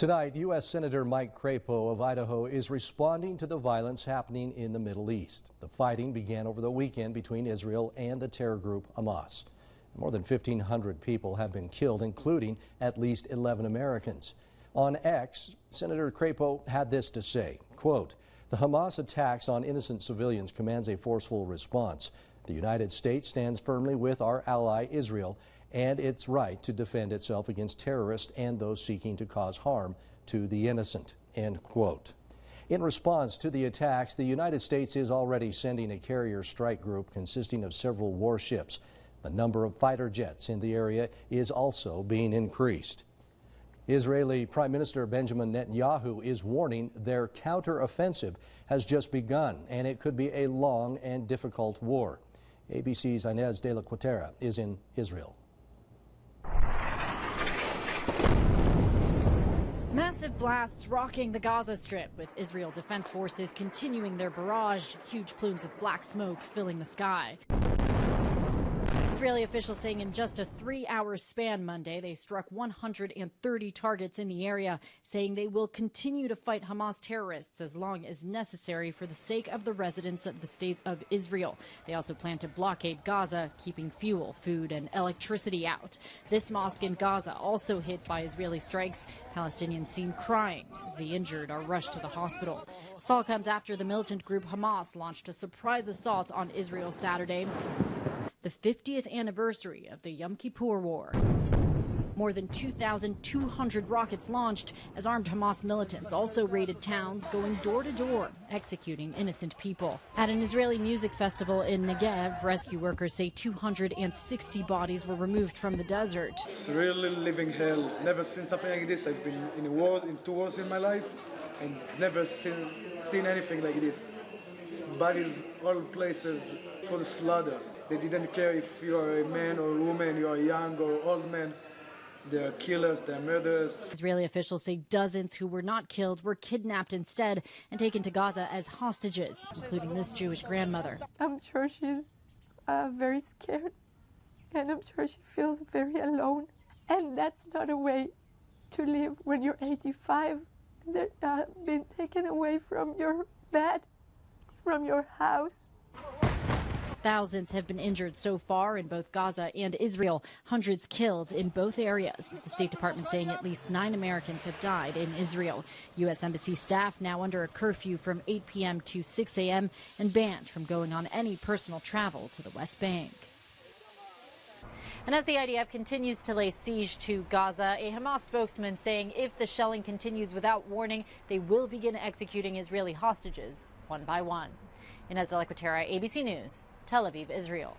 Tonight, U.S. Senator Mike Crapo of Idaho is responding to the violence happening in the Middle East. The fighting began over the weekend between Israel and the terror group Hamas. More than 1,500 people have been killed, including at least 11 Americans. On X, Senator Crapo had this to say, quote, "The Hamas attacks on innocent civilians commands a forceful response. The United States stands firmly with our ally Israel and its right to defend itself against terrorists and those seeking to cause harm to the innocent," end quote. In response to the attacks, the United States is already sending a carrier strike group consisting of several warships. The number of fighter jets in the area is also being increased. Israeli Prime Minister Benjamin Netanyahu is warning their counteroffensive has just begun and it could be a long and difficult war. ABC's Inez de la Cuatera is in Israel. Massive blasts rocking the Gaza Strip, with Israel Defense Forces continuing their barrage, huge plumes of black smoke filling the sky. Israeli officials saying in just a 3-hour span Monday, they struck 130 targets in the area, saying they will continue to fight Hamas terrorists as long as necessary for the sake of the residents of the state of Israel. They also plan to blockade Gaza, keeping fuel, food, and electricity out. This mosque in Gaza also hit by Israeli strikes. Palestinians seen crying as the injured are rushed to the hospital. This all comes after the militant group Hamas launched a surprise assault on Israel Saturday, the 50th anniversary of the Yom Kippur War. More than 2,200 rockets launched as armed Hamas militants also raided towns, going door to door, executing innocent people. At an Israeli music festival in Negev, rescue workers say 260 bodies were removed from the desert. It's really living hell. Never seen something like this. I've been in two wars in my life and never seen anything like this. Bodies all places for the slaughter. They didn't care if you are a man or a woman, you are young or old man. They are killers, they are murderers. Israeli officials say dozens who were not killed were kidnapped instead and taken to Gaza as hostages, including this Jewish grandmother. I'm sure she's very scared, and I'm sure she feels very alone. And that's not a way to live when you're 85. They're being taken away from your bed, from your house. Thousands have been injured so far in both Gaza and Israel, hundreds killed in both areas. The State Department saying at least 9 Americans have died in Israel. U.S. Embassy staff now under a curfew from 8 p.m. to 6 a.m. and banned from going on any personal travel to the West Bank. And as the IDF continues to lay siege to Gaza, a Hamas spokesman saying if the shelling continues without warning, they will begin executing Israeli hostages one by one. Inez de la Cuatera, ABC News, Tel Aviv, Israel.